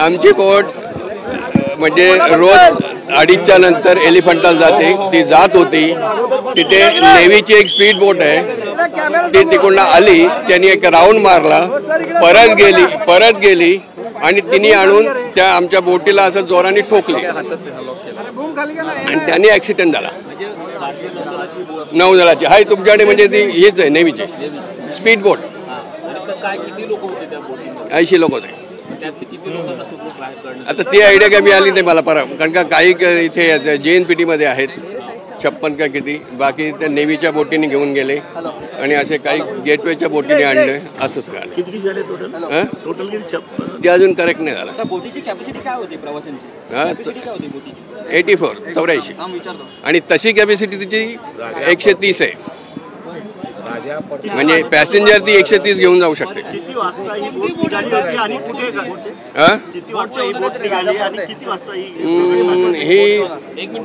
आमची बोट म्हणजे रोज 2:30च्या नंतर एलिफंटाला जाते, ती जात होती. तिथे नेव्हीची एक स्पीड बोट आहे, ती तिकडून आली, त्यांनी एक राऊंड मारला, परत गेली आणि तिने आणून त्या आमच्या बोटीला असं जोराने ठोकले आणि त्याने ॲक्सिडेंट झाला. नौदलाची हाय तुमच्याकडे म्हणजे ती हीच आहे नेव्हीची स्पीड बोट. 80 लोक होते. आता ती आयडिया काय मिळाली नाही मला कारण का काही इथे JNPT मध्ये आहेत 56 का किती, बाकी त्या नेव्हीच्या बोटीने घेऊन गेले आणि असे काही गेटवेच्या बोटीने आणले असं सगळं. ते अजून करेक्ट नाही झालं. 84 आणि तशी कॅपॅसिटी तिची 130 आहे, म्हणजे पॅसेंजर ती 130 घेऊन जाऊ शकते. ही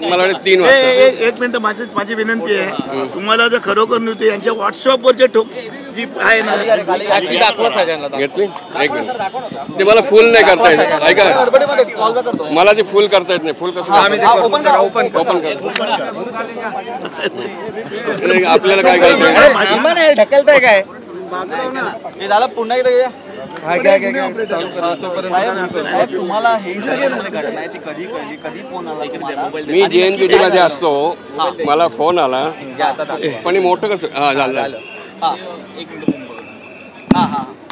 मला वाटतं 3 वाजता. एक मिनिट माझी विनंती आहे, तुम्हाला जर खरोखर नव्हते यांच्या व्हॉट्सअपवरचे ठोक जी आहे ना घेतली. एक मिनिट, ते मला फुल नाही करता येत. ऐका, मला ते फुल करता येत नाही. फुल कसं ओपन आपल्याला काय करायचं ढकलताय काय हे झालं पुन्हा एकदा तुम्हाला हे कधी फोन आला? मी JNPT मध्ये असतो, मला फोन आला पण मोठं कसं झालं.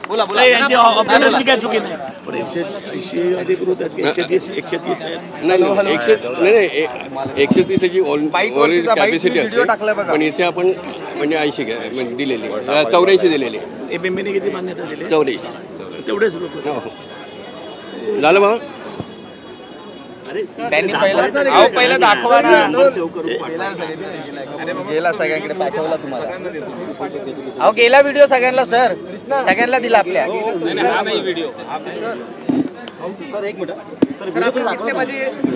बोला बोला. ऑपरेटरची काय चुकी नाही, 180 अधिकृत आहेत, 130 नाही 130 ची कॅपॅसिटी असते, पण इथे आपण म्हणजे 80 दिलेली, 84 दिलेली. ABMने किती मान्यता दिली? 84 तेवढेच लोक झालं बा. त्यांनी पहिलं दाखवा ना, गेला सगळ्यांकडे पाठवला तुम्हाला. अहो गेला व्हिडिओ सगळ्यांना, सगळ्यांना दिला आपल्या. सर एक मिनिट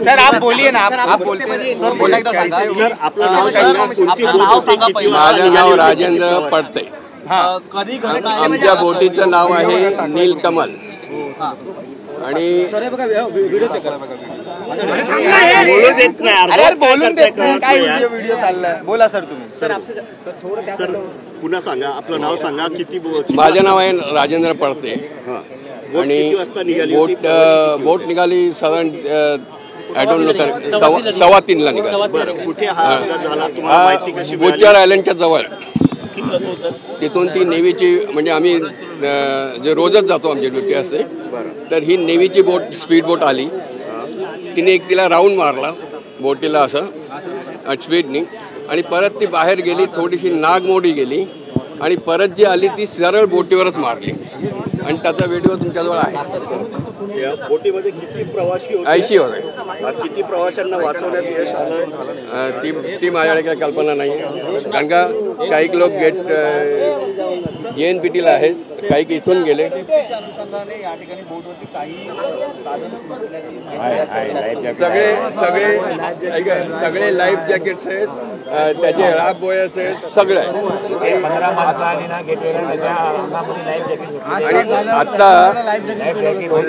सर आप बोलिए ना, आप बोलते सर, बोला एकदा सांगा सर. आपलं नाव सांगा. माझं नाव राजेंद्र पडते. आमच्या बोटीचं नाव आहे नीलकमल. आणि बोलून देत नाही काय व्हिडिओ चाललाय. बोला सर तुम्ही. सर पुन्हा सांगा, आपलं नाव सांगा. किती? माझं नाव आहे राजेंद्र पडते आणि बोट निघाली साधारण आय डोंट नो 3:15 निघाली. कुठे झाला? बुचार आयलंडच्या जवळ. तिथून ती नेव्हीची म्हणजे आम्ही जे रोजच जातो आमची ड्युटी असते, तर ही नेव्हीची बोट स्पीड बोट आली. तिने एक तिला राऊंड मारला बोटीला असं स्पीडनी आणि परत ती बाहेर गेली, थोडीशी नागमोडी गेली आणि परत जी आली ती सरळ बोटीवरच मारली आणि त्याचा व्हिडिओ तुमच्याजवळ आहे. बोटीमध्ये किती प्रवासी होते? 80 होते. किती प्रवाशांना वाचवण्यात यश आलं? ती माझ्याकडे काही कल्पना नाही, कारण का काही लोक JNPTला आहेत, काही इथून गेले. सगळे लाईफ जॅकेट्स आहेत, त्याचे राब बोयस आहेत, सगळं आहे. आणि आता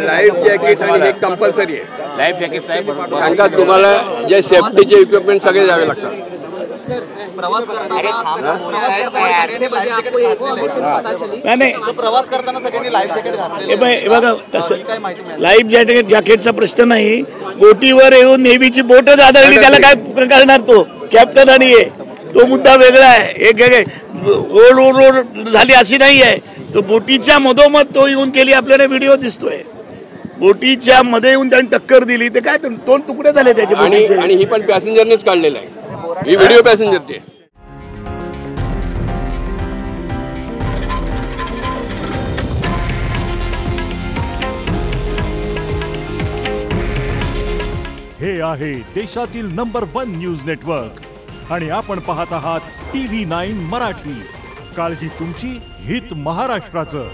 लाईफ जॅकेट आणि हे कंपल्सरी आहे. लाईफ जॅकेट साहेब, कारण का तुम्हाला जे सेफ्टीचे इक्विपमेंट सगळे द्यावे लागतात. प्रवास करताना सगळ्यांनी लाईफ जॅकेट घातले. बघा तसं लाईफ जॅकेटचा प्रश्न नाही. बोटीवर येऊन नेव्हीची बोटच आदळली, त्याला काय करणार तो कॅप्टन आणि तो मुद्दा वेगळा आहे. एक ओढ झाली अशी नाही आहे. तो बोटीच्या मधोमध तो येऊन केली, आपल्याला व्हिडिओ दिसतोय. बोटीच्या मध्ये येऊन त्यांनी टक्कर दिली, ते काय 2 तुकडे झाले त्याचे. आणि ही पण पॅसेंजरनेच काढलेलं आहे, ही व्हिडिओ पॅसेंजरची. हे आहे देशातील नंबर 1 न्यूज नेटवर्क आणि आपण पाहत आहात TV9 मराठी. काळजी तुमची, हित महाराष्ट्राचं.